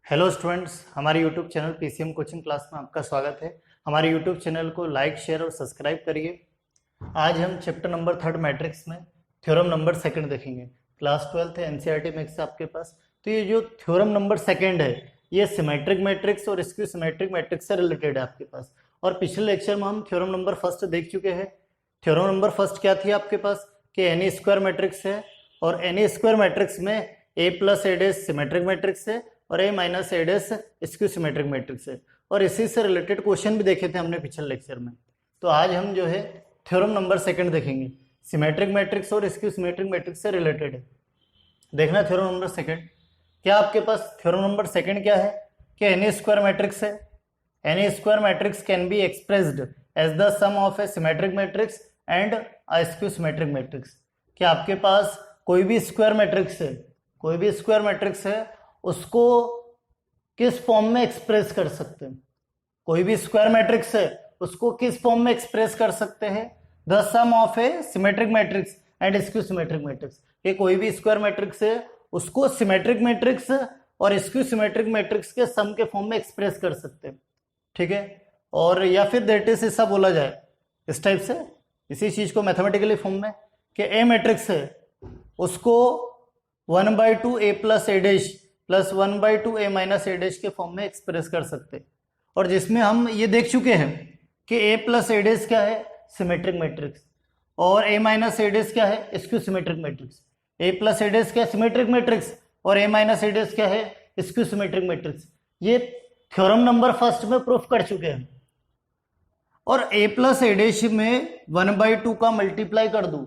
Hello students, हमारे YouTube channel PCM coaching class में आपका स्वागत है। हमारे यूट्यूब चैनल को लाइक, शेयर और सब्सक्राइब करिए। आज हम चैप्टर नंबर 3 मैट्रिक्स में थ्योरम नंबर सेकंड देखेंगे। क्लास 12 है, एनसीईआरटी मैथ्स आपके पास। तो ये जो थ्योरम नंबर सेकंड है ये सिमेट्रिक मैट्रिक्स और स्क्यू सिमेट्रिक मैट्रिक्स से रिलेटेड है आपके पास। और पिछले लेक्चर में हम थ्योरम नंबर फर्स्ट देख चुके हैं। थ्योरम नंबर फर्स्ट क्या थी आपके पास कि एनी स्क्वायर मैट्रिक्स है और एनी स्क्वायर मैट्रिक्स में ए plus A dash symmetric matrix है और ए minus A dash skew symmetric matrix है। और इसी से रिलेटेड क्वेश्चन भी देखे थे हमने पिछले लेक्चर में। तो आज हम जो है थ्योरम नंबर सेकंड देखेंगे, सिमेट्रिक मैट्रिक्स और स्क्यू सिमेट्रिक मैट्रिक्स से रिलेटेड है। देखना थ्योरम नंबर सेकंड क्या आपके पास। थ्योरम नंबर सेकंड क्या है कि एनी स्क्वायर मैट्रिक्स है। Any square matrix can be expressed as the sum of a symmetric matrix and a skew symmetric matrix. क्या आपके पास कोई भी स्क्वायर मैट्रिक्स है, कोई भी स्क्वायर मैट्रिक्स है, उसको किस फॉर्म में एक्सप्रेस कर सकते हैं। कोई भी स्क्वायर मैट्रिक्स है उसको किस फॉर्म में एक्सप्रेस कर सकते हैं, the sum of a symmetric matrix and skew symmetric matrix. ये कोई भी स्क्वायर मैट्रिक्स है उसको सिमेट्रिक मैट्रिक्स और स्क्यू सिमेट्रिक मैट्रिक्स के सम के फॉर्म में एक्सप्रेस कर सकते हैं, ठीक है। और या फिर दैट इज ऐसा बोला जाए इस टाइप से, इसी चीज को मैथमेटिकली फॉर्म में कि ए मैट्रिक्स है उसको 1/2 A plus A dash plus 1/2 A minus A dash के फॉर्म में एक्सप्रेस कर सकते हैं। और जिसमें हम ये देख चुके हैं कि ए प्लस ए डैश क्या है, सिमेट्रिक मैट्रिक्स, और ए माइनस ए डैश क्या है, skew symmetric matrix. A plus A dash क्या है, सिमेट्रिक मैट्रिक्स, और ए माइनस ए डैश क्या है, स्क्यू सिमेट्रिक मैट्रिक्स। ये थ्योरम नंबर फर्स्ट में प्रूफ कर चुके हैं। और ए प्लस ए डैश में 1/2 का मल्टीप्लाई कर दूं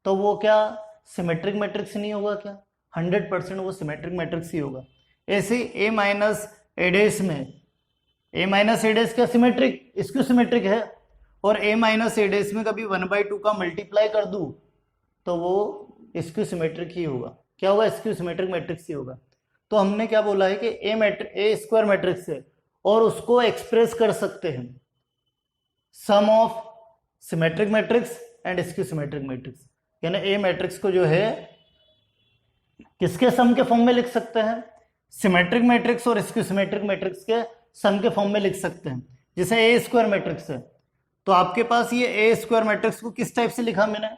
तो वो क्या सिमेट्रिक मैट्रिक्स नहीं होगा क्या? 100% वो सिमेट्रिक मैट्रिक्स ही होगा। ऐसे ए माइनस ए डैश में ए माइनस ए डैश क्या सिमेट्रिक, स्क्यू सिमेट्रिक है, और ए माइनस ए डैश में कभी 1/2 का मल्टीप्लाई कर दूं तो वो स्क्यू सिमेट्रिक ही होगा। क्या होगा? स्क्यू सिमेट्रिक मैट्रिक्स ही होगा। तो हमने क्या बोला है कि ए स्क्वायर मैट्रिक्स है और उसको एक्सप्रेस कर सकते हैं sum of symmetric matrix and skew symmetric matrix. यानी ए मैट्रिक्स को जो है किसके सम के फॉर्म में लिख सकते हैं, सिमेट्रिक मैट्रिक्स और स्क्यू सिमेट्रिक मैट्रिक्स के सम के फॉर्म में लिख सकते हैं। जैसे ए स्क्वायर मैट्रिक्स है तो आपके पास ये ए स्क्वायर मैट्रिक्स को किस टाइप से लिखा मैंने,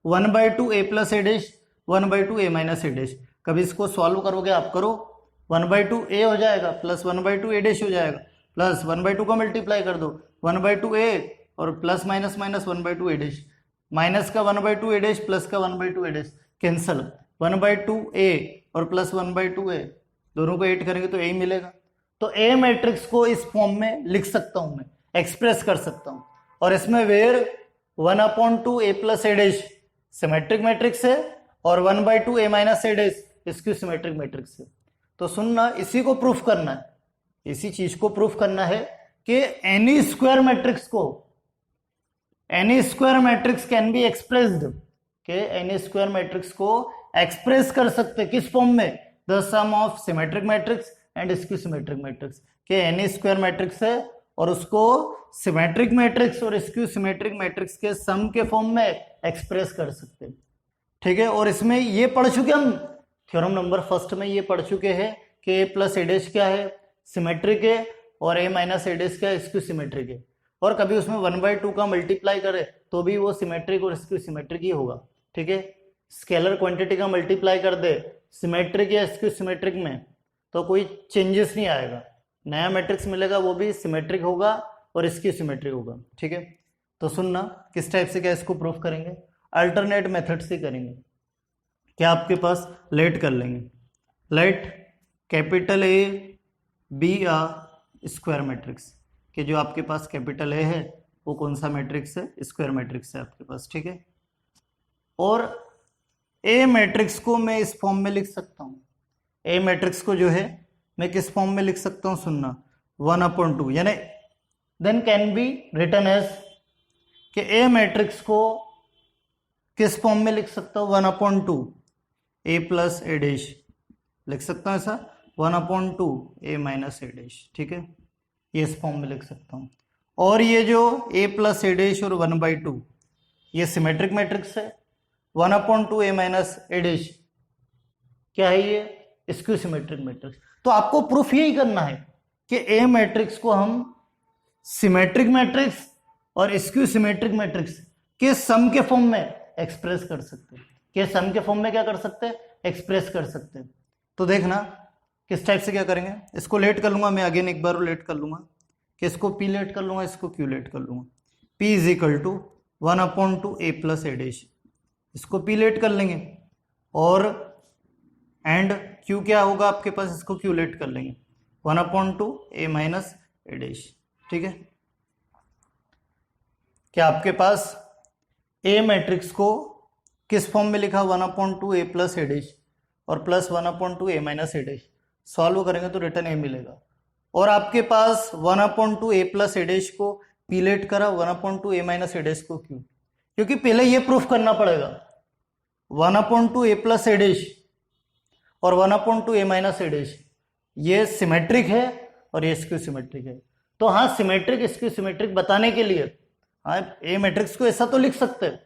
1/2 A plus A dash 1/2 A minus A dash. कभी इसको सॉल्व करोगे आप, करो 1/2 ए हो जाएगा प्लस 1/2 ए डैश हो जाएगा, प्लस 1/2 का मल्टीप्लाई कर दो 1/2 ए और plus minus minus 1/2 A dash, minus का 1/2 ए डैश प्लस का 1/2 ए डैश कैंसल, 1/2 ए और प्लस 1/2 ए दोनों को ऐड करेंगे तो ए ही मिलेगा। तो ए मैट्रिक्स को इस फॉर्म में लिख सकता हूं मैं, एक्सप्रेस कर सकता हूं। और इसमें where 1/2 A plus A dash symmetric matrix है और 1/2 A minus A dash skew symmetric matrix है। तो सुनना, इसी को प्रूफ करना है, इसी चीज को प्रूफ करना है कि एनी स्क्वायर मैट्रिक्स को, any square matrix can be expressed, के एनी स्क्वायर मैट्रिक्स को एक्सप्रेस कर सकते किस फॉर्म में, the sum of symmetric matrix and skew symmetric matrix. के एनी स्क्वायर मैट्रिक्स है और उसको सिमेट्रिक मैट्रिक्स और स्क्यू सिमेट्रिक मैट्रिक्स के सम के फॉर्म में एक्सप्रेस कर सकते, ठीक है। और इसमें ये पढ़ चुके हम थ्योरम नंबर फर्स्ट में, ये पढ़ चुके हैं कि ए प्लस ए डैश क्या है, सिमेट्रिक है, और ए माइनस ए डैश क्या है, स्क्यू सिमेट्रिक है। और कभी उसमें 1/2 का मल्टीप्लाई करे तो भी वो सिमेट्रिक और स्क्यू सिमेट्रिक ही होगा, ठीक है। स्केलर क्वांटिटी का मल्टीप्लाई कर दे सिमेट्रिक या स्क्यू सिमेट्रिक में तो कोई चेंजेस नहीं आएगा, नया मैट्रिक्स मिलेगा वो भी सिमेट्रिक होगा और स्क्यू सिमेट्रिक होगा, ठीक है। तो सुनना किस टाइप से क्या इसको प्रूफ करेंगे, अल्टरनेट मेथड से करेंगे। क्या आपके पास लेट कर लेंगे, let capital A be a square matrix, कि जो आपके पास कैपिटल ए है वो कौन सा मैट्रिक्स है, स्क्वायर मैट्रिक्स है आपके पास, ठीक है। और ए मैट्रिक्स को मैं इस फॉर्म में लिख सकता हूं, ए मैट्रिक्स को जो है मैं किस फॉर्म में लिख सकता हूं, सुनना 1/2, यानी then can be written as, कि ए मैट्रिक्स को किस फॉर्म में लिख सकता हूं, 1/2 ए प्लस ए डैश लिख सकता हूं ऐसा, 1/2 ए माइनस ए डैश, ठीक है, ये इस फॉर्म में लिख सकता हूं। और ये जो ए प्लस ए डैश और 1/2 ये सिमेट्रिक मैट्रिक्स है, 1/2 ए माइनस ए डैश क्या है, ये स्क्यू सिमेट्रिक मैट्रिक्स। तो आपको प्रूफ यही करना है कि ए मैट्रिक्स को हम सिमेट्रिक मैट्रिक्स और स्क्यू सिमेट्रिक मैट्रिक्स के सम के फॉर्म में एक्सप्रेस कर सकते हैं, के सम के फॉर्म में क्या कर सकते हैं, एक्सप्रेस कर सकते हैं। तो देखना किस टाइप से क्या करेंगे, इसको लेट कर लूंगा मैं, अगेन एक बार लेट कर लूंगा कि इसको पी लेट कर लूंगा, इसको क्यू लेट कर लूंगा। P is equal to 1/2 a plus A dash, इसको पी लेट कर लेंगे, और एंड क्यू क्या होगा आपके पास, इसको क्यू लेट कर लेंगे 1/2 a माइनस ए डैश। ठीक है, क्या आपके पास ए मैट्रिक्स को किस फॉर्म में लिखा, 1/2 a प्लस ए डैश और plus 1/2 a minus A dash, solve करेंगे तो रिटर्न ए मिलेगा। और आपके पास 1/2 a प्लस ए डैश को पी लेट करा, 1/2 a माइनस ए डैश को क्यू, क्योंकि पहले ये प्रूफ करना पड़ेगा 1/2 a प्लस ए डैश और 1/2 a माइनस ए डैश ये सिमेट्रिक है और ये स्क्यू सिमेट्रिक है। तो हाँ, सिमेट्रिक स्क्यू सिमेट्रिक बताने के लिए हाँ ए मैट्रिक्स को ऐसा तो लिख सकते हैं,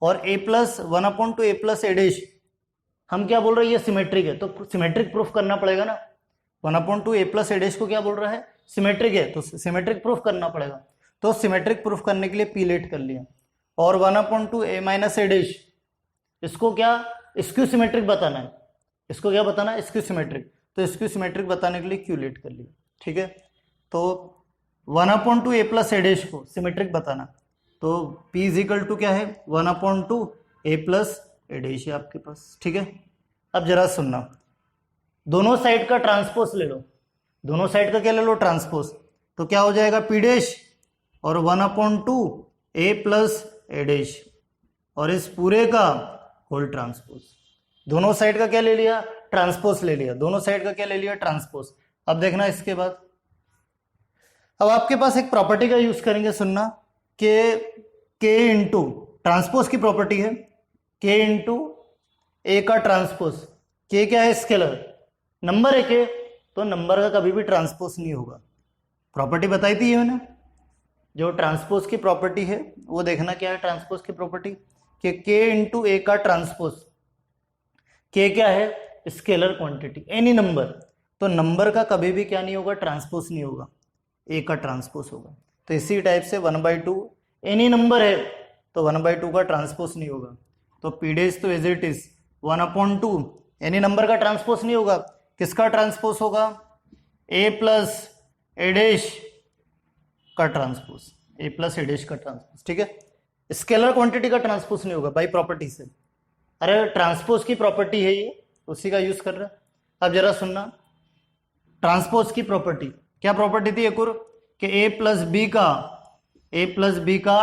और a plus 1/2 a plus A dash हम क्या बोल रहे हैं, ये सिमेट्रिक है, तो सिमेट्रिक प्रूफ करना पड़ेगा ना। 1/2 a प्लस ए डैश को क्या बोल रहा है, सिमेट्रिक है, तो सिमेट्रिक प्रूफ करना पड़ेगा। तो सिमेट्रिक प्रूफ करने के लिए पी लेट कर लिया, और 1/2 a माइनस ए डैश इसको क्या स्क्यू सिमेट्रिक बताना है, इसको क्या बताना है, स्क्यू सिमेट्रिक, तो स्क्यू सिमेट्रिक बताने के लिए क्यू लेट कर लिया। ठीक है, तो 1/2 a प्लस ए डैश को सिमेट्रिक बताना, तो p इज इक्वल टू क्या है, 1/2 a प्लस ए डैश है आपके पास। ठीक है, अब जरा सुनना, दोनों साइड का ट्रांसपोज ले लो, दोनों साइड का क्या ले लो, ट्रांसपोज, तो क्या हो जाएगा p डैश और 1/2 a प्लस ए डैश और इस पूरे का होल ट्रांसपोज। दोनों साइड का क्या ले लिया, ट्रांसपोज ले लिया, दोनों साइड का क्या ले लिया, ट्रांसपोज। अब देखना इसके बाद, अब आपके पास एक प्रॉपर्टी का यूज करेंगे, सुनना, के इंटू ट्रांसपोज की प्रॉपर्टी है, के इंटू ए का ट्रांसपोज, के क्या है, स्केलर, नंबर है के, तो नंबर का कभी भी ट्रांसपोज नहीं होगा। प्रॉपर्टी बताई थी मैंने, जो ट्रांसपोज की प्रॉपर्टी है वो देखना क्या है, ट्रांसपोज की प्रॉपर्टी कि के इंटू ए का ट्रांसपोज, के क्या है, स्केलर क्वांटिटी, एनी नंबर, तो नंबर का कभी भी क्या नहीं होगा, ट्रांसपोज नहीं होगा, ए का ट्रांसपोज होगा। तो इसी टाइप से 1/2 एनी नंबर है तो 1/2 का ट्रांसपोज नहीं होगा, तो पी डैश तो as it is 1/2 any number का ट्रांसपोज नहीं होगा, किसका ट्रांसपोज होगा, ए प्लस ए डैश का transpose, A plus A dash का ट्रांसपोज। ठीक है, स्केलर क्वांटिटी का ट्रांसपोज नहीं होगा बाई प्रॉपर्टी से, अरे ट्रांसपोज की प्रॉपर्टी है ये, उसी का यूज कर रहे हैं। अब जरा सुनना, ट्रांसपोज की प्रॉपर्टी, क्या प्रॉपर्टी थी एक और, कि ए प्लस बी का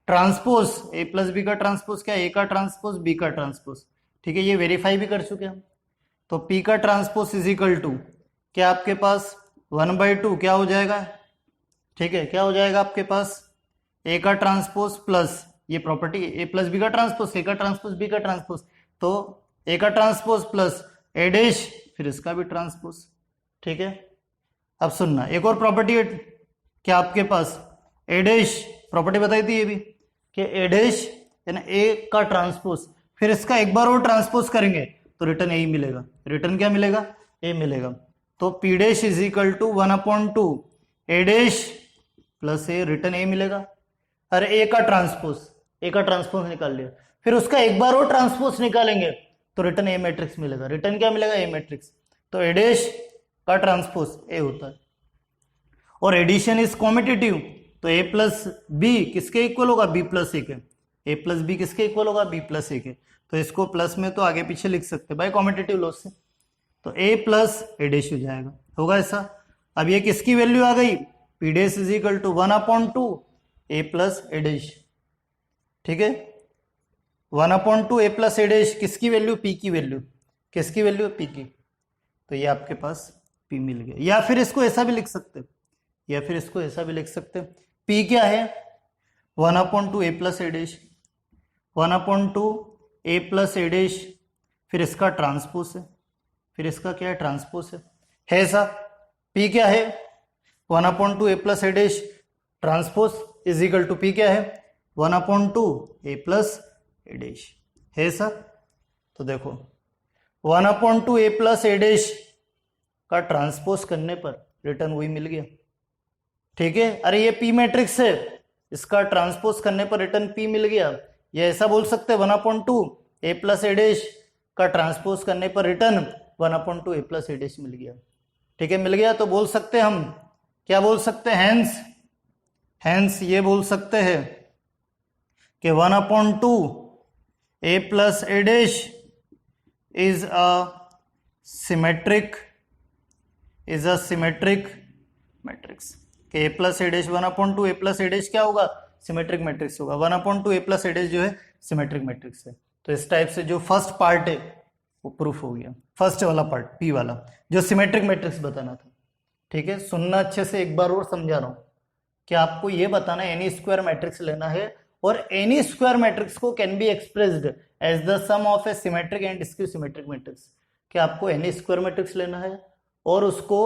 ट्रांसपोज, ए प्लस बी का ट्रांसपोज क्या, ए का ट्रांसपोज बी का ट्रांसपोज। ठीक है, ये वेरीफाई भी कर चुके हम, तो पी का ट्रांसपोज इज इक्वल टू क्या आपके पास 1/2 क्या हो जाएगा, ठीक है, क्या हो जाएगा आपके पास, ए का ट्रांसपोज प्लस ये प्रॉपर्टी ए प्लस बी का ट्रांसपोज, ए का ट्रांसपोज बी का ट्रांसपोज, तो ए का ट्रांसपोज प्लस ए डैश फिर इसका भी ट्रांसपोज। ठीक है, अब सुनना, एक और प्रॉपर्टी है क्या आपके पास, ए डैश प्रॉपर्टी बताई थी ये भी, कि ए डैश यानी ए का ट्रांसपोज, फिर इसका एक बार और ट्रांसपोज करेंगे तो रिटर्न ए ही मिलेगा, रिटर्न क्या मिलेगा, ए मिलेगा। तो P dash is equal to 1/2 A dash plus A, return A मिलेगा। अरे ए का ट्रांसपोज निकाल लिया, फिर उसका एक बार और ट्रांसपोज निकालेंगे तो रिटर्न ए मैट्रिक्स मिलेगा, रिटर्न क्या मिलेगा, ए मैट्रिक्स। तो ए डैश का ट्रांसपोज ए होता है, और एडिशन इज कॉम्पिटिटिव, तो ए प्लस बी किसके इक्वल होगा, बी प्लस ए के, ए प्लस बी किसके इक्वल होगा, बी प्लस ए के, तो इसको प्लस में तो आगे पीछे लिख सकते हैं बाय कॉम्पिटिटिव लॉस से, तो ए प्लस ए डैश हो जाएगा, होगा ऐसा। अब ये किसकी वैल्यू आ गई, P dash is equal to 1/2 A plus A dash. ठीक है, 1/2 ए प्लस ए डैश किसकी वैल्यू, पी की वैल्यू, किसकी वैल्यू, पी की, तो ये आपके पास पी मिल गया। या फिर इसको ऐसा भी लिख सकते, या फिर इसको ऐसा भी लिख सकते, पी क्या है, 1/2 A plus A dash, 1/2 A plus A dash, फिर इसका ट्रांसपोज है, फिर इसका क्या है, ट्रांसपोज है ऐसा। पी क्या है, 1/2 A plus A dash transpose is equal to P क्या है, 1/2 ए प्लस ए डैश है सर। तो देखो 1/2 ए प्लस ए डैश का ट्रांसपोज करने पर रिटर्न वही मिल गया। ठीक है, अरे ये पी मैट्रिक्स है, इसका ट्रांसपोज करने पर रिटर्न पी मिल गया। ये ऐसा बोल सकते हैं 1/2 ए प्लस ए डैश का ट्रांसपोज करने पर return 1/2 A plus A dash मिल गया। ठीक है, मिल गया तो बोल सकते हैं हम, क्या बोल सकते हैं, हैंस ये बोल सकते हैं कि 1/2 A plus A dash is a symmetric matrix. कि A plus A dash 1/2 A plus A dash क्या होगा, सिमेट्रिक मैट्रिक्स होगा। 1/2 ए प्लस ए डैश जो है सिमेट्रिक मैट्रिक्स है। तो इस टाइप से जो फर्स्ट पार्ट है वो प्रूफ हो गया, फर्स्ट वाला पार्ट पी वाला जो सिमेट्रिक मैट्रिक्स बताना था। ठीक है, सुनना अच्छे से, एक बार और समझा रहा हूं कि आपको ये बताना है एनी स्क्वायर मैट्रिक्स लेना है, और एनी स्क्वायर मैट्रिक्स को can be expressed as the sum of a symmetric and skew symmetric matrix. कि आपको एनी स्क्वायर मैट्रिक्स लेना है और उसको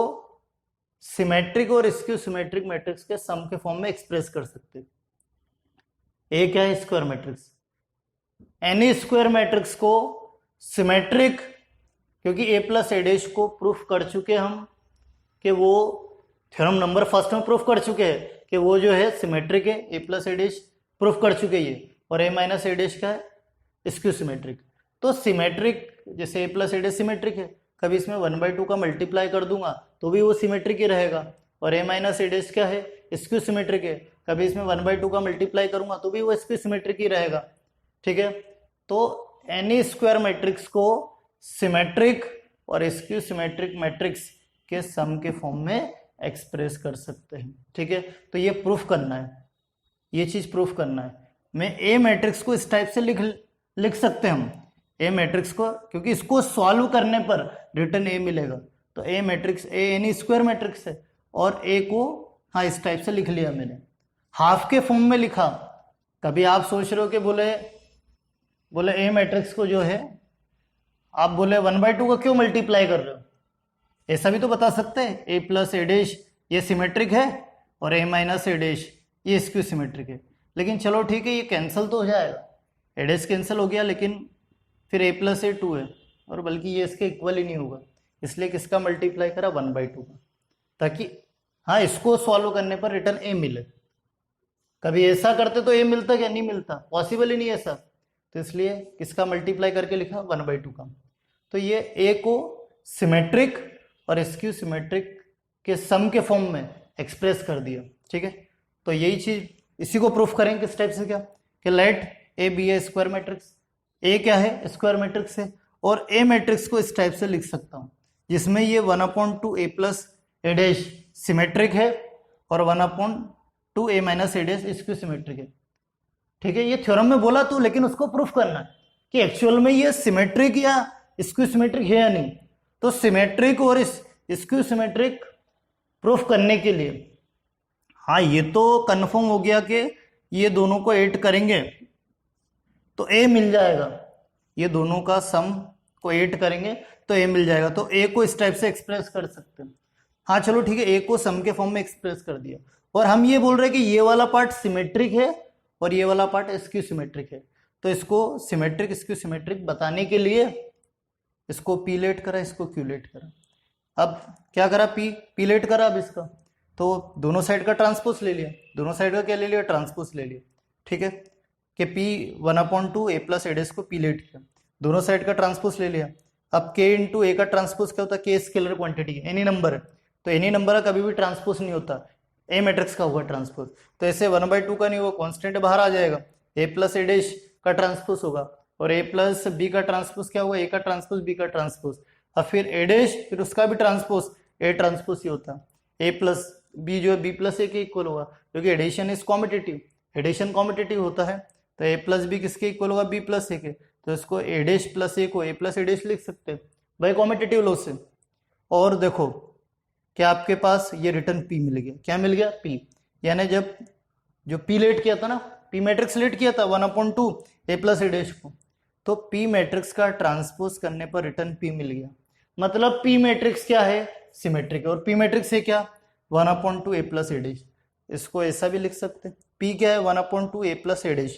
सिमेट्रिक और स्क्यू सिमेट्रिक मैट्रिक्स के सम के फॉर्म में एक्सप्रेस कर सकते हैं। ए क्या है, square matrix. Any square matrix को सिमेट्रिक, क्योंकि ए प्लस ए डैश को प्रूफ कर चुके हम कि वो थ्योरम नंबर फर्स्ट में प्रूफ कर चुके हैं कि वो जो है सिमेट्रिक है, ए प्लस ए डैश प्रूफ कर चुके ये, और ए माइनस ए डैश का है स्क्यू सिमेट्रिक। तो सिमेट्रिक जैसे ए प्लस ए डैश सिमेट्रिक है, कभी इसमें 1/2 का मल्टीप्लाई कर दूंगा तो भी वो सिमेट्रिक ही रहेगा, और ए माइनस ए डैश क्या है, स्क्यू सिमेट्रिक है, कभी इसमें 1/2 का मल्टीप्लाई करूंगा तो भी वो स्क्यू सिमेट्रिक ही रहेगा। ठीक है, तो एनी स्क्वायर मैट्रिक्स को सिमेट्रिक और स्क्यू सिमेट्रिक मैट्रिक्स के सम के फॉर्म में एक्सप्रेस कर सकते हैं। ठीक है, तो ये प्रूफ करना है, ये चीज प्रूफ करना है। मैं ए मैट्रिक्स को इस टाइप से लिख सकते हैं हम, ए मैट्रिक्स को, क्योंकि इसको सॉल्व करने पर रिटर्न ए मिलेगा। तो ए मैट्रिक्स, ए एनी स्क्वायर मैट्रिक्स है, और ए को हाँ इस टाइप से लिख लिया मैंने, हाफ के फॉर्म में लिखा। कभी आप सोच रहे हो कि बोले ए मैट्रिक्स को जो है आप बोले 1/2 का क्यों मल्टीप्लाई कर रहे हो, ऐसा भी तो बता सकते हैं। ए प्लस ए डैश ये सिमेट्रिक है और ए माइनस ए डैश ये स्क्यू सिमेट्रिक है। लेकिन चलो ठीक है, ये कैंसिल तो हो जाएगा, ए डैश कैंसिल हो गया, लेकिन फिर ए प्लस ए 2 है, और बल्कि ये इसके इक्वल ही नहीं होगा, इसलिए किसका मल्टीप्लाई करा, 1/2 का, ताकि हाँ इसको सॉल्व करने पर रिटर्न ए मिले। कभी ऐसा करते तो ए मिलता क्या, नहीं मिलता, पॉसिबल ही नहीं ऐसा, तो इसलिए किसका मल्टीप्लाई करके लिखा, 1/2 का। तो ये ए को सिमेट्रिक और स्क्यू सिमेट्रिक के सम के फॉर्म में एक्सप्रेस कर दिया। ठीक है, तो यही चीज, इसी को प्रूफ करेंगे किस टाइप से, क्या कि let A be a square matrix. A क्या है, स्क्वायर मैट्रिक्स है, और ए मैट्रिक्स को इस टाइप से लिख सकता हूं जिसमें ये 1/2 A plus A dash symmetric है और 1/2 A minus A dash skew symmetric है। ठीक है, ये थ्योरम में बोला तो, लेकिन उसको प्रूफ करना है कि एक्चुअल में ये सिमेट्रिक या स्क्यू सिमेट्रिक है या नहीं। तो सिमेट्रिक और स्क्यू सिमेट्रिक प्रूफ करने के लिए, हाँ ये तो कंफर्म हो गया कि ये दोनों को ऐड करेंगे तो ए मिल जाएगा, ये दोनों का सम को ऐड करेंगे तो ए मिल जाएगा। तो ए को इस टाइप से एक्सप्रेस कर सकते हैं। हाँ चलो ठीक है, ए को सम के फॉर्म में एक्सप्रेस कर दिया, और हम ये बोल रहे हैं कि ये वाला पार्ट सिमेट्रिक है और ये वाला पार्ट स्क्यू सिमेट्रिक है। तो इसको सिमेट्रिक स्क्यू सिमेट्रिक बताने के लिए इसको पी लेट करा, इसको क्यू लेट करा। अब क्या करा, पी लेट करा। अब इसका तो दोनों साइड का ट्रांसपोज ले लिया, दोनों साइड का क्या ले लिया, ट्रांसपोज ले लिया। ठीक है, कि P 1/2 A plus A dash को पी लेट किया, दोनों साइड का ट्रांसपोज ले लिया। अब के इंटू ए का ट्रांसपोज क्या होता है, के स्केलर क्वांटिटी है, एनी नंबर है, तो एनी नंबर का कभी भी ट्रांसपोज नहीं होता, ए मैट्रिक्स का होगा ट्रांसपोज। तो ऐसे 1/2 का नहीं होगा, कॉन्स्टेंट बाहर आ जाएगा, ए प्लस ए डैश का ट्रांसपोज होगा, और ए प्लस बी का ट्रांसपोज क्या होगा, ए का ट्रांसपोज बी का ट्रांसपोज, और फिर ए डैश, फिर उसका भी ट्रांसपोज, ए ट्रांसपोज ही होता है। ए प्लस बी जो है बी प्लस ए के इक्वल होगा, क्योंकि addition is competitive, addition competitive होता है। तो ए प्लस बी किसके इक्वल होगा, बी प्लस ए के, तो इसको ए डैश प्लस ए को ए प्लस ए डैश लिख सकते हैं भाई कॉम्पिटिटिव लॉ से। और देखो क्या आपके पास ये रिटर्न पी मिल गया, क्या मिल गया, पी, यानी जब जो पी लेट किया था ना, पी मैट्रिक्स लेट किया था 1/2 ए प्लस ए डैश को, तो पी मैट्रिक्स का ट्रांसपोज करने पर रिटर्न पी मिल गया। मतलब पी मैट्रिक्स क्या है, सिमेट्रिक है, और पी मैट्रिक्स है क्या, 1/2 ए प्लस ए डैश। इसको ऐसा भी लिख सकते हैं, पी क्या है, 1/2 ए प्लस ए डैश,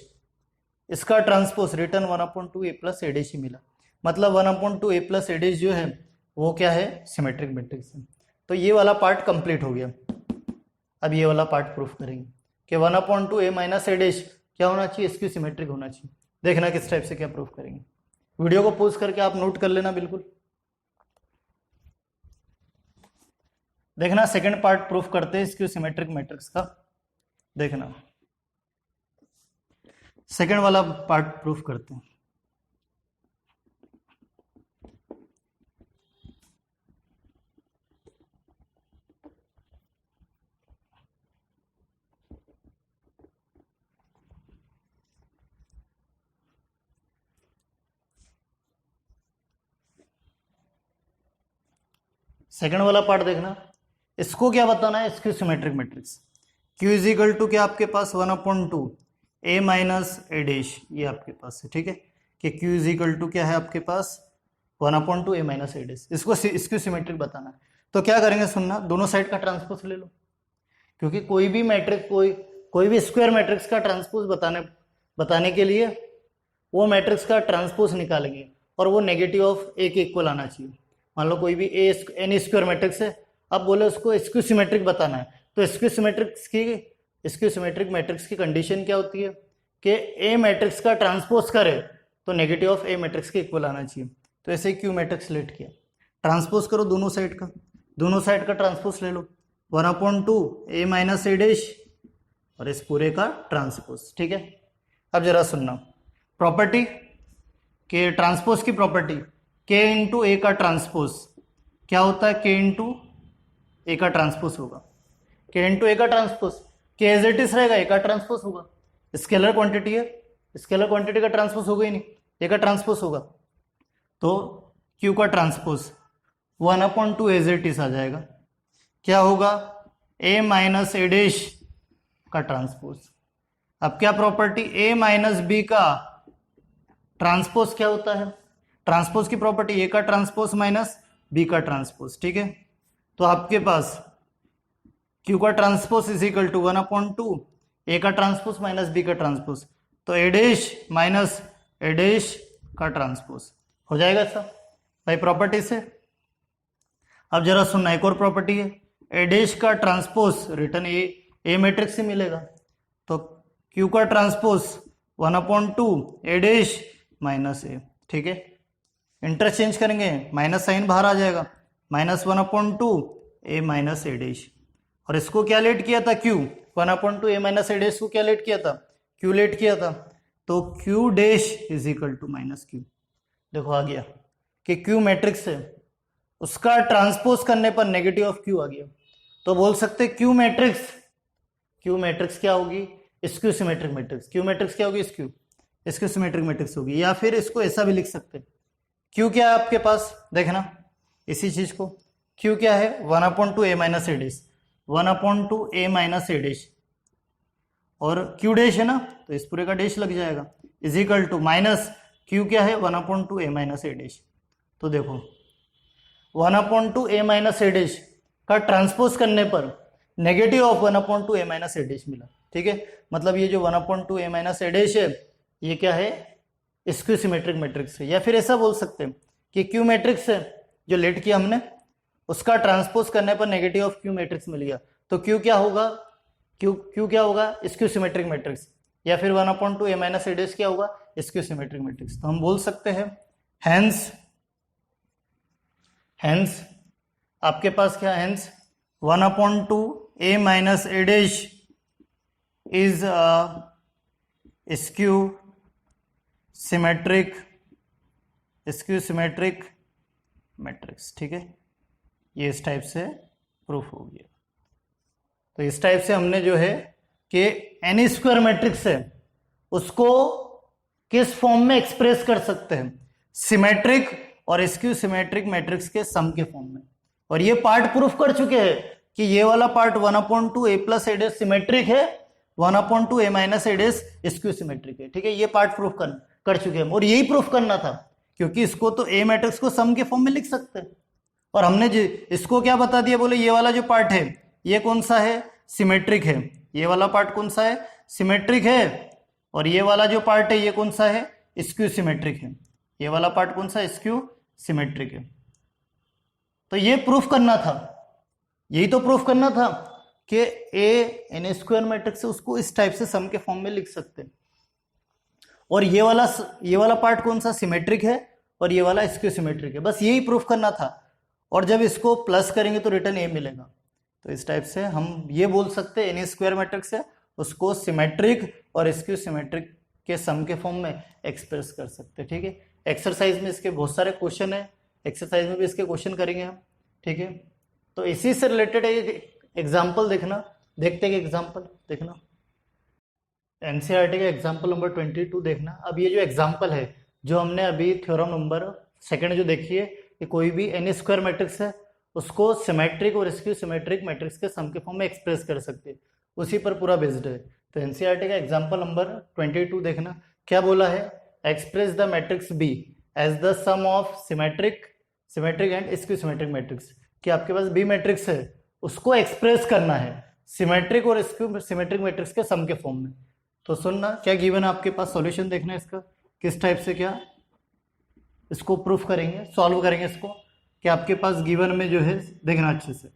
इसका transpose return 1/2 A plus A dash ही मिला। मतलब 1/2 ए प्लस ए डैश जो है वो क्या है, सिमेट्रिक मैट्रिक्स है। तो ये वाला पार्ट कंप्लीट हो गया। अब ये वाला पार्ट प्रूफ करेंगे कि 1/2 a माइनस ए डैश क्या होना चाहिए, स्क्यू सिमेट्रिक होना चाहिए। देखना किस टाइप से क्या प्रूफ करेंगे। वीडियो को पॉज करके आप नोट कर लेना बिल्कुल। देखना सेकंड पार्ट प्रूफ करते हैं स्क्यू सिमेट्रिक मैट्रिक्स का। देखना सेकंड वाला पार्ट प्रूफ करते हैं। सेकंड वाला पार्ट देखना, इसको क्या बताना है, skew symmetric matrix. Q is equal to क्या आपके पास 1/2 a माइनस ए डैश, ये आपके पास है, ठीक है, कि Q इज इक्वल टू क्या है आपके पास 1/2 a माइनस ए डैश। इसको स्क्यू सिमेट्रिक बताना है। तो क्या करेंगे सुनना, दोनों साइड का ट्रांसपोज ले लो, क्योंकि कोई भी मैट्रिक्स कोई भी स्क्वायर मैट्रिक्स का ट्रांसपोज बताने के लिए वो मैट्रिक्स का ट्रांसपोज निकालेंगे और वो नेगेटिव ऑफ ए के इक्वल आना चाहिए। मान लो कोई भी एन स्क्वायर मैट्रिक्स है, अब बोले उसको स्क्यू सिमेट्रिक बताना है, तो स्क्यू सिमेट्रिक मैट्रिक्स की कंडीशन क्या होती है कि ए मैट्रिक्स का ट्रांसपोज करे तो नेगेटिव ऑफ ए मैट्रिक्स के इक्वल आना चाहिए। तो ऐसे क्यू मैट्रिक्स लेट किया, ट्रांसपोज करो दोनों साइड का ट्रांसपोज ले लो 1/2 a माइनस ए डैश और इस पूरे का ट्रांसपोज, ठीक है। अब जरा सुनना प्रॉपर्टी के ट्रांसपोज की प्रॉपर्टी, k इंटू ए का ट्रांसपोज क्या होता है, k इंटू ए का ट्रांसपोज होगा, k इंटू ए का transpose, k as it is रहेगा, ए का ट्रांसपोज होगा। स्केलर क्वांटिटी है, स्केलर क्वांटिटी का ट्रांसपोज होगा ही नहीं, ए का ट्रांसपोज होगा। तो q का ट्रांसपोज 1/2 एज इट इज आ जाएगा, क्या होगा a माइनस ए डैश का ट्रांसपोज। अब क्या प्रॉपर्टी, a माइनस बी का ट्रांसपोज क्या होता है, ट्रांसपोज की प्रॉपर्टी ए का ट्रांसपोज माइनस बी का ट्रांसपोज, ठीक है। तो आपके पास क्यू का ट्रांसपोज इज इक्वल टू 1/2 ए का ट्रांसपोज माइनस बी का ट्रांसपोज, तो ए डैश माइनस ए डैश का ट्रांसपोज हो जाएगा सब भाई प्रॉपर्टी से। अब जरा सुनना, एक और प्रॉपर्टी है, ए डैश का ट्रांसपोज रिटर्न ए मैट्रिक्स से मिलेगा, तो क्यू का ट्रांसपोज 1/2 ए डैश माइनस ए, ठीक है। इंटरचेंज करेंगे, माइनस साइन बाहर आ जाएगा, -1/2 ए माइनस ए डैश, और इसको क्या लेट किया था Q, 1/2 A minus A dash को क्या लेट किया था, क्यू लेट किया था, तो Q dash is equal to minus Q. देखो आ गया कि क्यू मैट्रिक्स है, उसका ट्रांसपोज करने पर नेगेटिव ऑफ क्यू आ गया, तो बोल सकते क्यू मैट्रिक्स क्या होगी, skew symmetric matrix. Q matrix क्या होगी, स्क्यू सिमेट्रिक मैट्रिक्स होगी। या फिर इसको ऐसा भी लिख सकते, क्यू क्या है आपके पास, देखना इसी चीज को, क्यू क्या है 1/2 a minus A dash, 1/2 a minus A dash, और क्यू डैश है ना, तो इस पूरे का डैश लग जाएगा, is equal to minus Q क्या है 1/2 a माइनस ए डैश। तो देखो 1/2 a माइनस ए डैश का ट्रांसपोज करने पर negative of 1/2 a minus A dash मिला, ठीक है। मतलब ये जो 1/2 a माइनस ए डैश है ये क्या है, स्क्यू सिमेट्रिक मैट्रिक्स है। या फिर ऐसा बोल सकते हैं कि क्यू मैट्रिक्स है जो लेट किया हमने, उसका ट्रांसपोज करने पर नेगेटिव ऑफ क्यू मैट्रिक्स मिल गया, तो क्यू क्या होगा, क्यू क्या होगा, स्क्यू सिमेट्रिक मैट्रिक्स। या फिर 1/2 a माइनस ए डैश क्या होगा, स्क्यू सिमेट्रिक मैट्रिक्स। तो हम बोल सकते हैं हैंस आपके पास क्या, hence 1/2 a minus A dash is skew symmetric matrix, ठीक है। ये इस टाइप से प्रूफ हो गया। तो इस टाइप से हमने जो है कि एनी स्क्वायर मैट्रिक्स है उसको किस फॉर्म में एक्सप्रेस कर सकते हैं, सिमेट्रिक और स्क्यू सिमेट्रिक मैट्रिक्स के सम के फॉर्म में। और ये पार्ट प्रूफ कर चुके हैं कि ये वाला part 1/2 a plus A dash symmetric है, 1/2 a minus A dash skew symmetric है, ठीक है। ये पार्ट प्रूफ कर चुके हैं, और यही प्रूफ करना था, क्योंकि इसको तो ए मैट्रिक्स को सम के फॉर्म में लिख सकते हैं। और हमने इसको क्या बता दिया, बोले ये वाला जो पार्ट है ये कौन सा है, सिमेट्रिक है। ये वाला पार्ट कौन सा है, सिमेट्रिक है, और ये वाला जो पार्ट है ये कौन सा है, स्क्यू सिमेट्रिक है। ये वाला पार्ट कौन सा, स्क्यू सिमेट्रिक है। तो ये प्रूफ करना था, यही तो प्रूफ करना था कि ए एन स्क्वायर मैट्रिक्स है, उसको इस टाइप से सम के फॉर्म में लिख सकते हैं। और ये वाला पार्ट कौन सा, सिमेट्रिक है, और ये वाला स्क्यू सिमेट्रिक है, बस यही प्रूफ करना था। और जब इसको प्लस करेंगे तो रिटर्न ए मिलेगा। तो इस टाइप से हम ये बोल सकते हैं एन स्क्वायर मैट्रिक्स है, उसको सिमेट्रिक और स्क्यू सिमेट्रिक के सम के फॉर्म में एक्सप्रेस कर सकते हैं। ठीक है, एक्सरसाइज में इसके बहुत सारे क्वेश्चन है, एक्सरसाइज में भी इसके क्वेश्चन करेंगे हम। ठीक है, तो इसी से रिलेटेड एग्जाम्पल देखना, देखते हैं एग्जाम्पल देखना, एनसीईआरटी का एग्जाम्पल नंबर 22 देखना। अब ये जो एग्जाम्पल है जो हमने अभी थ्योरम नंबर सेकंड जो देखी है कि कोई भी एन स्क्वायर मैट्रिक्स है उसको सिमेट्रिक और स्क्यू सिमेट्रिक मैट्रिक्स के सम के फॉर्म में एक्सप्रेस कर सकते हैं, उसी पर पूरा बेस्ड है। तो एनसीईआरटी का एग्जाम्पल नंबर 22 देखना, क्या बोला है, express the matrix B as the sum of symmetric and skew symmetric matrix. कि आपके पास बी मैट्रिक्स है उसको एक्सप्रेस करना है सिमेट्रिक और स्क्यू सिमेट्रिक मैट्रिक्स के सम के फॉर्म में। तो सुनना क्या गिवन है आपके पास, सॉल्यूशन देखना है इसका किस टाइप से क्या इसको प्रूफ करेंगे, सॉल्व करेंगे इसको। कि आपके पास गिवन में जो है देखना अच्छे से,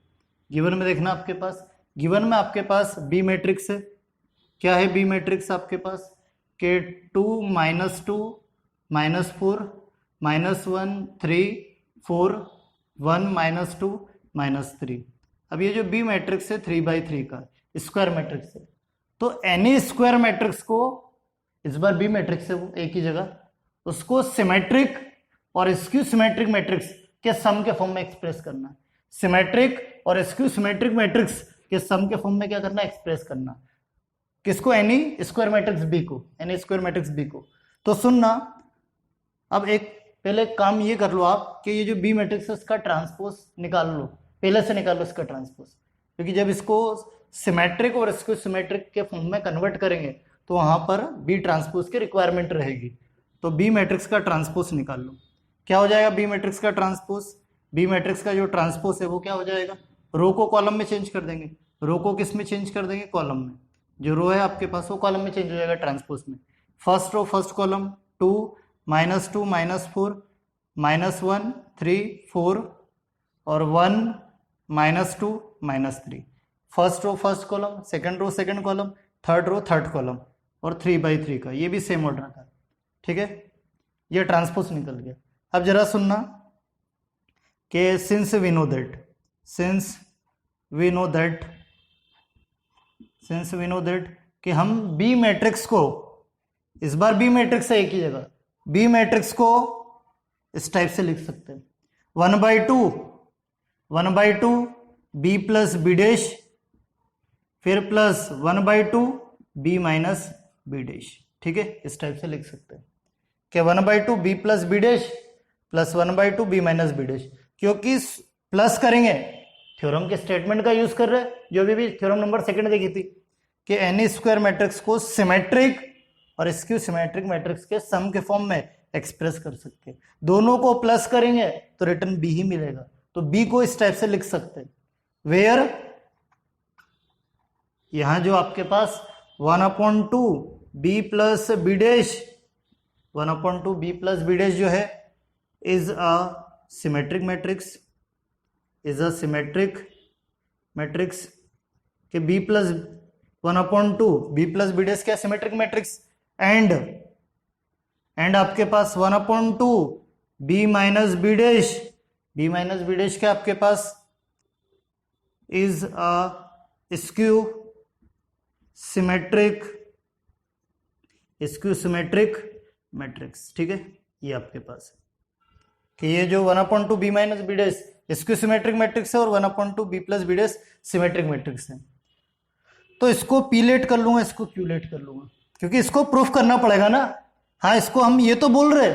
गिवन में देखना आपके पास, गिवन में आपके पास बी मैट्रिक्स है। क्या है बी मैट्रिक्स आपके पास, के 2 -2 -4 -1 3 4 1 -2 -3। अब ये जो बी मैट्रिक्स है 3/3 का स्क्वायर मैट्रिक्स है। तो एनी स्क्वायर मैट्रिक्स को, इस बार बी मैट्रिक्स है वो एक ही जगह, उसको सिमेट्रिक और स्क्यू सिमेट्रिक मैट्रिक्स के सम के फॉर्म में एक्सप्रेस करना है। सिमेट्रिक और स्क्यू सिमेट्रिक मैट्रिक्स के सम के फॉर्म में क्या करना है, एक्सप्रेस करना। किसको, एनी स्क्वायर मैट्रिक्स बी को, एनी स्क्वायर मैट्रिक्स बी को। तो सुनना, अब एक पहले काम ये कर लो आप कि ये जो बी मैट्रिक्स है उसका ट्रांसपोज निकाल लो, पहले से निकाल लो इसका ट्रांसपोज, क्योंकि जब इसको सिमेट्रिक और स्क्यू सिमेट्रिक के फॉर्म में कन्वर्ट करेंगे तो वहां पर बी ट्रांसपोज की रिक्वायरमेंट रहेगी। तो बी मैट्रिक्स का ट्रांसपोज निकाल लो। क्या हो जाएगा बी मैट्रिक्स का ट्रांसपोज, बी मैट्रिक्स का जो ट्रांसपोज है वो क्या हो जाएगा, रो को कॉलम में चेंज कर देंगे, रो को किस में चेंज कर देंगे, कॉलम में। जो रो है आपके पास वो कॉलम में चेंज हो जाएगा ट्रांसपोज में। फर्स्ट रो फर्स्ट कॉलम 2 -2 -4 -1 3 4 और 1 -2 -3। First row first column, second row second column, third row third column, और 3/3 का ये भी सेम ऑर्डर का। ठीक है, ये ट्रांसपोज निकल गया। अब जरा सुनना कि सिंस वी नो दैट कि हम बी मैट्रिक्स को, इस बार बी मैट्रिक्स है एक ही जगह, बी मैट्रिक्स को इस टाइप से लिख सकते हैं 1/2 बी प्लस बी डैश, फिर plus 1/2 B minus B dash. ठीक है, इस टाइप से लिख सकते हैं कि 1/2 B plus B dash plus 1/2 B minus B dash. क्योंकि प्लस करेंगे, थ्योरम के स्टेटमेंट का यूज कर रहे हैं जो भी थ्योरम नंबर सेकंड देखी थी कि एनी स्क्वायर मैट्रिक्स को सिमेट्रिक और स्क्यू सिमेट्रिक मैट्रिक्स के सम के फॉर्म में एक्सप्रेस कर सकते हैं। दोनों को प्लस करेंगे तो रिटर्न बी ही मिलेगा। तो बी को इस टाइप से लिख सकते हैं, वेयर यहां जो आपके पास 1/2 B plus B dash, 1/2 B plus B dash जो है इज अ सिमेट्रिक मैट्रिक्स, के B plus 1/2 B plus B dash क्या सिमेट्रिक मैट्रिक्स, एंड आपके पास 1/2 बी माइनस बी डैश, क्या आपके पास is a skew symmetric matrix. ठीक है, ये आपके पास कि ये जो 1/2 B minus B dash skew symmetric matrix है और 1/2 B plus B dash symmetric matrix है। तो इसको पी लेट कर लूंगा, इसको क्यू लेट कर लूंगा, क्योंकि इसको प्रूफ करना पड़ेगा ना। हाँ, इसको हम ये तो बोल रहे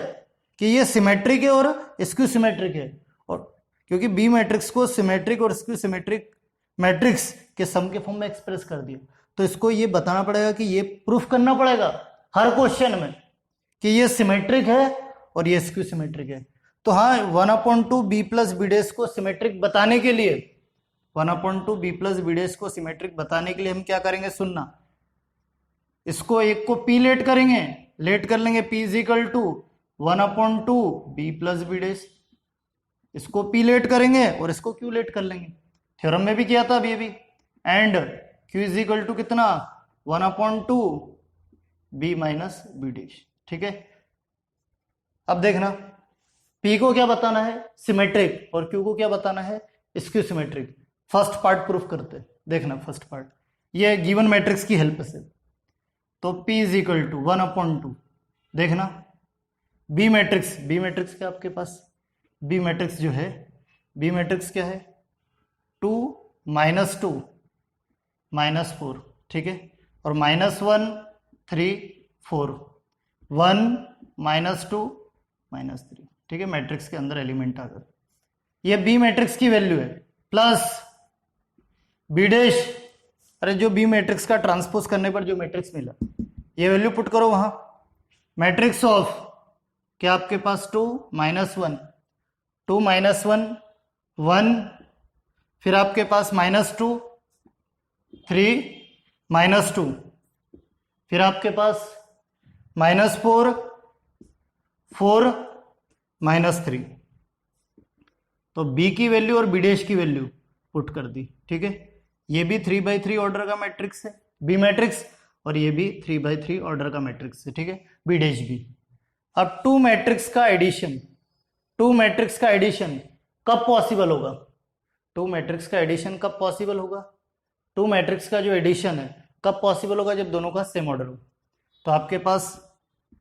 कि ये सिमेट्रिक है और स्क्यू सिमेट्रिक है, और क्योंकि बी मैट्रिक्स को सिमेट्रिक और स्क्यू सिमेट्रिक मैट्रिक्स के सम के फॉर्म में एक्सप्रेस कर दिया, तो इसको ये बताना पड़ेगा कि ये प्रूफ करना पड़ेगा हर क्वेश्चन में कि ये सिमेट्रिक है और ये स्क्यू सिमेट्रिक है। तो हाँ, 1/2 बी प्लस बी डैश को सिमेट्रिक बताने के लिए, 1/2 बी प्लस बी डैश को सिमेट्रिक बताने के लिए हम क्या करेंगे, सुनना, इसको एक को पी लेट करेंगे, लेट कर लेंगे, p is equal to 1/2 B plus B dash, इसको P लेट करेंगे और इसको Q लेट कर लेंगे। थ्योरम में भी किया था अभी अभी। And Q is equal to कितना 1/2 B माइनस बी डैश। ठीक है, अब देखना P को क्या बताना है सिमेट्रिक और Q को क्या बताना है skew symmetric. First part proof करते, देखना फर्स्ट पार्ट ये गिवन मैट्रिक्स की हेल्प से। तो P इज इक्वल टू 1/2, देखना बी मैट्रिक्स क्या आपके पास, बी मैट्रिक्स जो है, बी मैट्रिक्स क्या है 2 -2 -4, ठीक है, और -1 3 4 1 -2 -3, ठीक है, मैट्रिक्स के अंदर एलिमेंट आ गए। ये बी मैट्रिक्स की वैल्यू है प्लस बी डैश, अरे जो बी मैट्रिक्स का ट्रांसपोज करने पर जो मैट्रिक्स मिला ये वैल्यू पुट करो वहां। मैट्रिक्स ऑफ क्या आपके पास 2 -1 2 -1 1, फिर आपके पास -2 3 -2, फिर आपके पास -4 4 -3। तो b की वैल्यू और b डैश की वैल्यू पुट कर दी, ठीक है। ये भी 3/3 ऑर्डर का मैट्रिक्स है बी मैट्रिक्स, और ये भी 3/3 ऑर्डर का मैट्रिक्स है, ठीक है, बी डैश भी। अब टू मैट्रिक्स का एडिशन, टू मैट्रिक्स का एडिशन कब पॉसिबल होगा, टू मैट्रिक्स का एडिशन कब पॉसिबल होगा, टू मैट्रिक्स का जो एडिशन है कब पॉसिबल होगा, जब दोनों का सेम ऑर्डर हो। तो आपके पास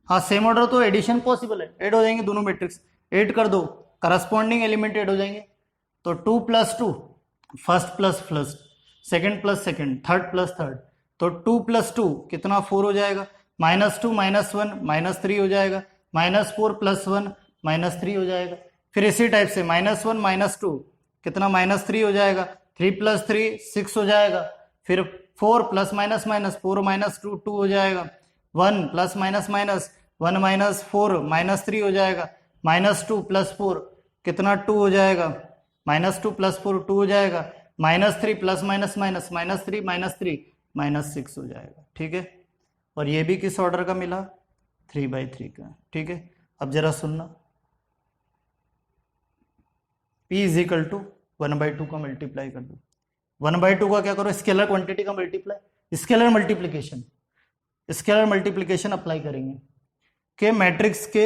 हाँ सेम ऑर्डर तो एडिशन पॉसिबल है, ऐड हो जाएंगे दोनों मैट्रिक्स, ऐड कर दो करस्पॉन्डिंग एलिमेंट ऐड हो जाएंगे। तो 2 + 2 first plus first, second plus second, third plus third, तो 2 + 2 कितना 4 हो जाएगा, -2 -1 -3 हो जाएगा, -4 + 1 -3 हो जाएगा। फिर इसी टाइप से -1 -2 कितना -3 हो जाएगा, 3 + 3 6 हो जाएगा, फिर 4 ± -4 -2 2 हो जाएगा, 1 ± -1 -4 -3 हो जाएगा, -2 + 4 कितना 2 हो जाएगा, -2 + 4 2 हो जाएगा, -3 ± -3 -6 हो जाएगा, ठीक है। और ये भी किस ऑर्डर का मिला 3/3 का, ठीक है। अब जरा सुनना, P = 1/2 का मल्टीप्लाई कर दो, 1/2 का क्या करो स्केलर क्वांटिटी का multiply, scalar multiplication, scalar multiplication apply करेंगे कि मैट्रिक्स के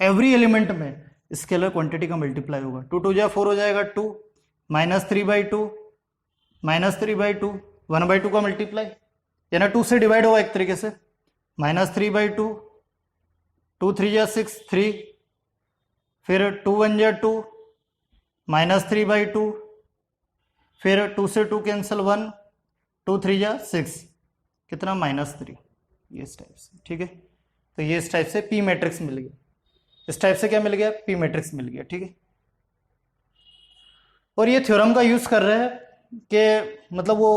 एवरी एलिमेंट में स्केलर क्वांटिटी का मल्टीप्लाई होगा। 2 2 जा 4 हो जाएगा 2, -3/2 -3/2 1/2 का मल्टीप्लाई, यानी 2 से डिवाइड होगा एक तरीके से, -3/2 2 3 जा 6 3, फिर 2 1 जा 2 -3/2, फिर 2 से 2 कैंसिल 1 2 3 जा 6 कितना -3, ये इस टाइप से, ठीक है। तो ये इस टाइप से पी मैट्रिक्स मिल गया, इस टाइप से क्या मिल गया पी मैट्रिक्स मिल गया, ठीक है। और ये थ्योरम का यूज कर रहे हैं कि मतलब वो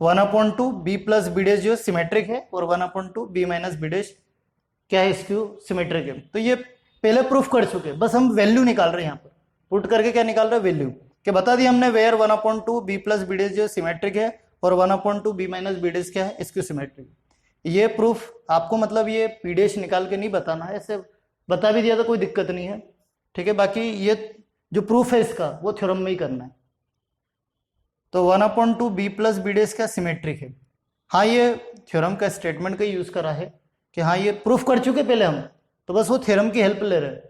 1/2 b + b डैश जो सिमेट्रिक है और 1/2 b - b डैश क्या है स्क्यू सिमेट्रिक है। तो ये पहले प्रूफ कर चुके, बस हम वैल्यू निकाल रहे हैं यहाँ पर, पुट करके क्या निकाल रहे हैं वैल्यू, कि बता दिया हमने वेयर 1/2 b + b डैश जो सिमेट्रिक है और 1/2 b - b डैश क्या है स्क्यू सिमेट्रिक। ये प्रूफ आपको मतलब ये p डैश निकाल के नहीं बताना है, ऐसे बता भी दिया तो कोई दिक्कत नहीं है, ठीक है। बाकी ये जो प्रूफ है इसका वो थ्योरम में ही करना है। तो 1/2 b + b डैश क्या सिमेट्रिक है, हाँ ये थ्योरम का स्टेटमेंट का यूज करा है कि हाँ ये प्रूफ कर चुके पहले हम, तो बस वो थ्योरम की हेल्प ले रहे हैं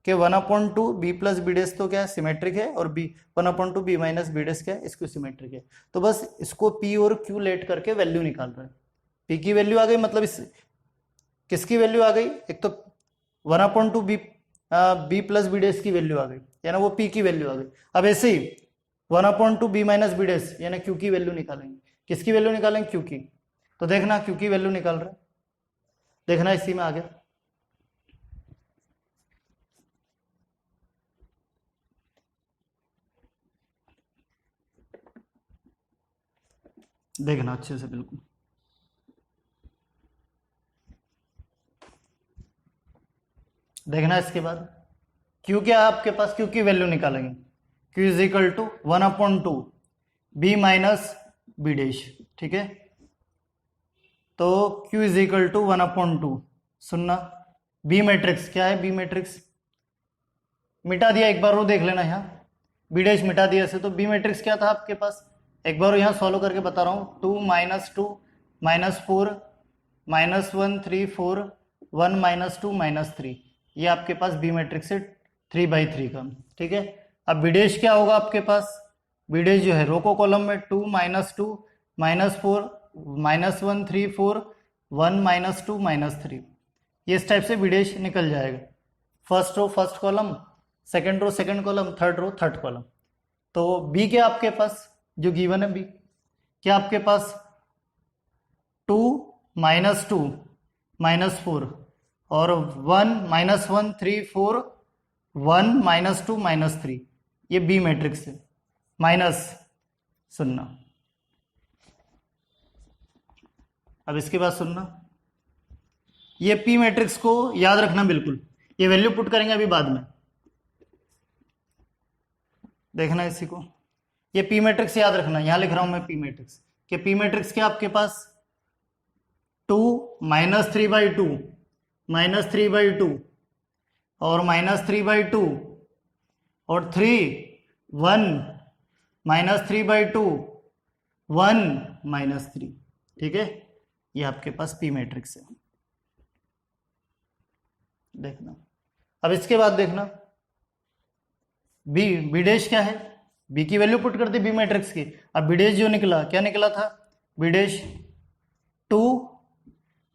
कि 1/2 b + b डैश तो क्या सिमेट्रिक है और 1/2 b - b डैश क्या इसको सिमेट्रिक है। तो बस इसको p और q लेट करके वैल्यू निकाल रहे हैं। p की वैल्यू आ गई, मतलब इस किसकी वैल्यू आ गई, एक तो 1/2 b + b डैश की वैल्यू आ गई, यानी वो p की वैल्यू आ गई। अब ऐसे ही 1/2 b - b डैश यानी q की वैल्यू निकालेंगे, किसकी वैल्यू निकालेंगे q की। तो देखना q की वैल्यू निकाल रहे हैं, देखना इसी में आ गया, देखना अच्छे से बिल्कुल। देखना इसके बाद Q क्या है आपके पास, Q की वैल्यू निकालेंगे, Q = 1/2 b - b डैश, ठीक है। तो Q = 1/2, सुनना b मैट्रिक्स क्या है, b मैट्रिक्स मिटा दिया, एक बार वो देख लेना यहाँ, बी डैश मिटा दिया ऐसे। तो बी मैट्रिक्स क्या था आपके पास, एक बार यहाँ सॉल्व करके बता रहा हूँ, 2 -2 -4 -1 3 4 1 -2 -3, ये आपके पास बी मैट्रिक्स है 3/3 का, ठीक है। अब बी डैश क्या होगा आपके पास, बी डैश जो है रो को कॉलम में 2 -2 -4 -1 3 4 1 -2 -3, ये इस टाइप से बी डैश निकल जाएगा। First row first column, second row second column, third row third column. तो बी क्या आपके पास जो गिवन है, बी क्या आपके पास 2 -2 -4 और 1 -1 3 4 1 -2 -3, ये बी मैट्रिक्स है। माइनस सुनना, अब इसके बाद सुनना, ये पी मैट्रिक्स को याद रखना बिल्कुल, ये वैल्यू पुट करेंगे अभी बाद में, देखना इसी को, ये पी मैट्रिक्स याद रखना, यहां लिख रहा हूं मैं पी मैट्रिक्स, कि पी मैट्रिक्स क्या आपके पास 2 -3/2 -3/2 और -3/2 और 3 1 -3/2 1 -3, ठीक है, ये आपके पास पी मैट्रिक्स है। देखना अब इसके बाद देखना बी, बी डैश क्या है, बी की वैल्यू पुट कर दी बी मैट्रिक्स की। अब बी डैश जो निकला क्या निकला था, बी डैश 2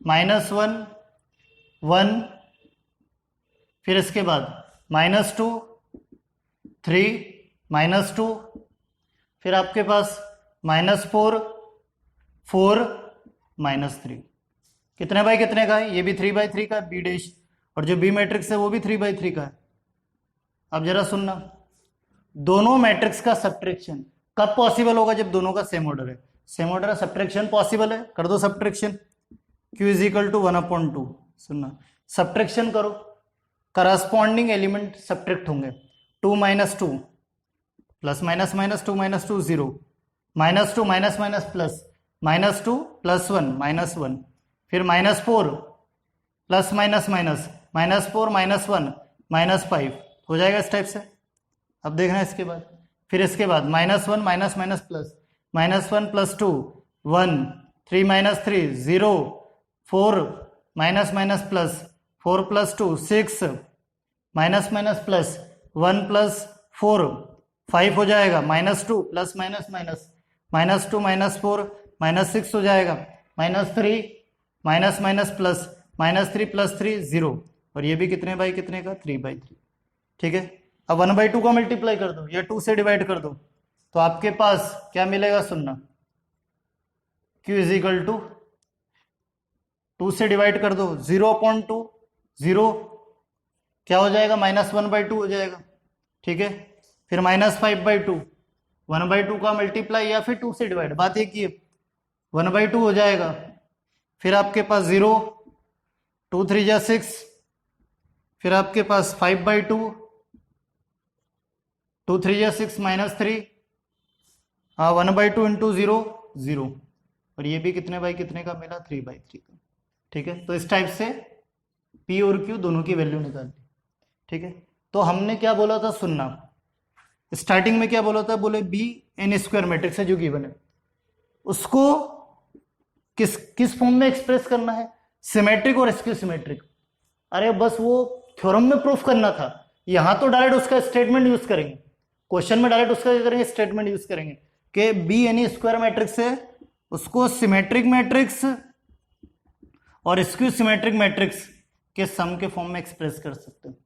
-1 1, फिर इसके बाद -2 3 -2, फिर आपके पास -4 4 -3, कितने बाई कितने का है, ये भी 3/3 का बी डैश, और जो बी मैट्रिक्स है वो भी 3/3 का है। अब जरा सुनना, दोनों मैट्रिक्स का सब्ट्रैक्शन कब पॉसिबल होगा, जब दोनों का सेम ऑर्डर है, सेम ऑर्डर है, सब्ट्रैक्शन पॉसिबल है, कर दो सब्ट्रैक्शन, Q = 1/2, सुनना सब्ट्रैक्शन करो, करस्पॉन्डिंग एलिमेंट सब्ट्रैक्ट होंगे, 2 -2 plus minus minus 2 -2 0, -2 minus minus plus, -2 +1 -1, फिर -4 प्लस माइनस माइनस, -4 -1 -5, हो जाएगा इस टाइप से। अब देखना इसके बाद, फिर इसके बाद -1 minus minus plus, -1 + 2 1 3 - 3 0 4 minus minus plus 4 + 2 6 minus minus plus 1 + 4 5 हो जाएगा, -2 प्लस माइनस माइनस -2 -4 -6 हो जाएगा, -3 माइनस माइनस प्लस -3 + 3 0, और ये भी कितने बाई कितने का 3/3, ठीक है। अब 1/2 का मल्टीप्लाई कर दो या 2 से डिवाइड कर दो, तो आपके पास क्या मिलेगा, सुनना Q = 2 से डिवाइड कर दो 0/2 0, क्या हो जाएगा -1/2 हो जाएगा, ठीक है। फिर -5/2, 1/2 का मल्टीप्लाई या फिर 2 से डिवाइड, बात एक ही है, 1/2 हो जाएगा। फिर आपके पास 0 2 3 = 6, फिर आपके पास 5/2 2 3 = 6 -3, हाँ 1/2 × 0 0, और ये भी कितने बाई कितने का मिला 3/3 का, ठीक है। तो इस टाइप से P और Q दोनों की वैल्यू निकाल दी, ठीक है। तो हमने क्या बोला था, सुनना स्टार्टिंग में क्या बोला था, बोले Bn² मैट्रिक्स है जो गिवन है, उसको किस फॉर्म में एक्सप्रेस करना है, सिमेट्रिक और स्क्यू सिमेट्रिक। अरे बस वो थ्योरम में प्रूफ करना था, यहां तो डायरेक्ट उसका स्टेटमेंट यूज करेंगे, क्वेश्चन में डायरेक्ट उसका क्या करेंगे, स्टेटमेंट यूज करेंगे कि Bn² मैट्रिक्स है, उसको सिमेट्रिक मैट्रिक्स और स्क्यू सिमेट्रिक मैट्रिक्स के सम के फॉर्म में एक्सप्रेस कर सकते हैं।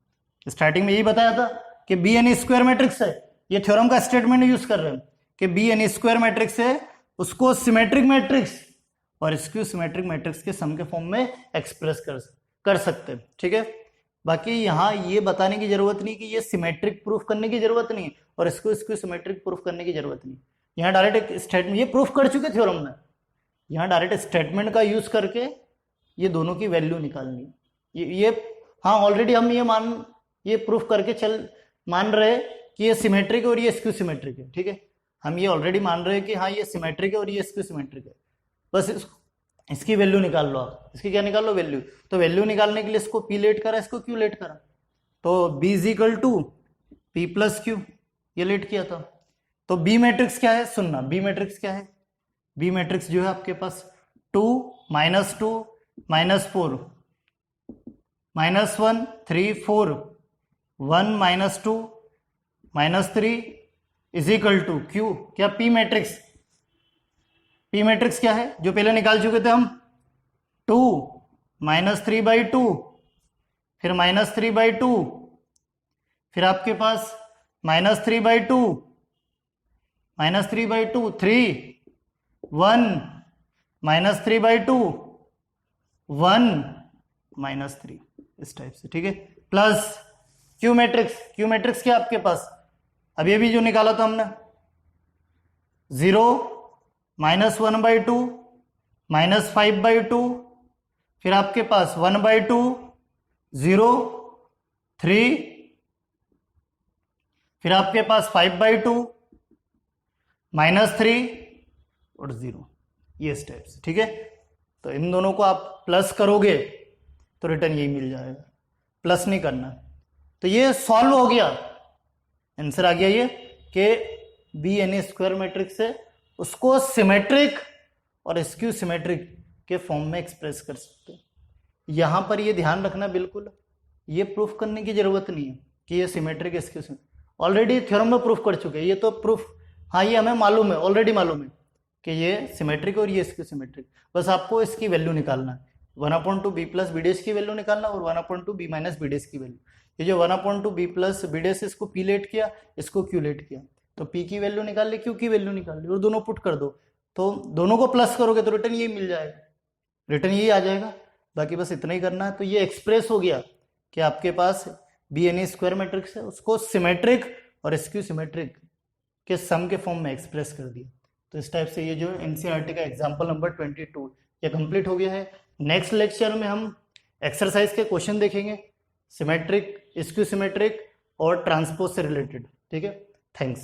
स्टार्टिंग में यही बताया था कि Bn² मैट्रिक्स है, ये थ्योरम का स्टेटमेंट यूज कर रहे हैं कि Bn² मैट्रिक्स है, उसको सिमेट्रिक मैट्रिक्स और स्क्यू सिमेट्रिक मैट्रिक्स के सम के फॉर्म में एक्सप्रेस कर सकते हैं, ठीक है। बाकी यहाँ ये बताने की जरूरत नहीं कि ये सिमेट्रिक प्रूफ करने की जरूरत नहीं और इसको स्क्यू सिमेट्रिक प्रूफ करने की जरूरत नहीं, यहाँ डायरेक्ट एक स्टेटमेंट, ये प्रूफ कर चुके थ्योरम में, यहाँ डायरेक्ट स्टेटमेंट का यूज करके ये दोनों की वैल्यू निकालनी है। ये हाँ ऑलरेडी हम ये प्रूफ करके मान रहे कि ये सिमेट्रिक है और ये स्क्यू सिमेट्रिक है, ठीक है। हम ये ऑलरेडी मान रहे हैं कि हाँ ये सिमेट्रिक है और ये स्क्यू सिमेट्रिक है, बस इसकी वैल्यू निकाल लो आप, इसकी क्या निकाल लो, वैल्यू। तो वैल्यू निकालने के लिए इसको P लेट करा, इसको Q लेट करा, तो B = P प्लस क्यू, ये लेट किया था। तो बी मैट्रिक्स क्या है सुनना, बी मैट्रिक्स क्या है, बी मैट्रिक्स जो है आपके पास 2 -2 -4 -1 3 4 1 -2 -3 इज इक्वल टू क्यू, क्या पी मैट्रिक्स, पी मैट्रिक्स क्या है जो पहले निकाल चुके थे हम, 2 -3/2 फिर -3/2 फिर आपके पास -3/2 -3/2 3 1 -3/2 1 -3 इस टाइप से, ठीक है। Plus Q matrix, Q matrix क्या आपके पास, अब ये भी जो निकाला था हमने 0 -1/2 -5/2 फिर आपके पास 1/2 0 3 फिर आपके पास 5/2 -3 और 0, ये स्टेप्स, ठीक है। तो इन दोनों को आप प्लस करोगे तो रिटर्न यही मिल जाएगा, प्लस नहीं करना। तो ये सॉल्व हो गया, आंसर आ गया ये कि बी एनी स्क्वायर मैट्रिक्स है, उसको सिमेट्रिक और स्क्यू सिमेट्रिक के फॉर्म में एक्सप्रेस कर सकते हैं। यहां पर ये ध्यान रखना, बिल्कुल ये प्रूफ करने की जरूरत नहीं है कि ये symmetric skew symmetric, already theorem में प्रूफ कर चुके हैं, ये तो प्रूफ, हाँ ये हमें मालूम है, ऑलरेडी मालूम है कि ये सिमेट्रिक और ये स्क्यू सिमेट्रिक, बस आपको इसकी वैल्यू निकालना है, 1/2 b प्लस बी डेश की वैल्यू निकालना और 1/2 b माइनस बी डेश की वैल्यू। ये जो 1/2 b प्लस बी डेश, इसको p लेट किया, इसको q लेट किया, तो p की वैल्यू निकाल ली, q की वैल्यू निकाल ली और दोनों पुट कर दो, तो दोनों को प्लस करोगे तो रिटर्न यही मिल जाएगा, रिटर्न यही आ जाएगा। बाकी बस इतना ही करना है। तो ये एक्सप्रेस हो गया कि आपके पास बी एनी स्क्वायर मैट्रिक्स है, उसको सिमेट्रिक और स्क्यू सिमेट्रिक के सम के फॉर्म में एक्सप्रेस कर दिया। तो इस टाइप से ये जो एनसीईआरटी का एग्जाम्पल नंबर 22 ये कंप्लीट हो गया है। नेक्स्ट लेक्चर में हम एक्सरसाइज के क्वेश्चन देखेंगे, सिमेट्रिक, स्क्यू सिमेट्रिक और ट्रांसपोज से रिलेटेड, ठीक है। थैंक्स।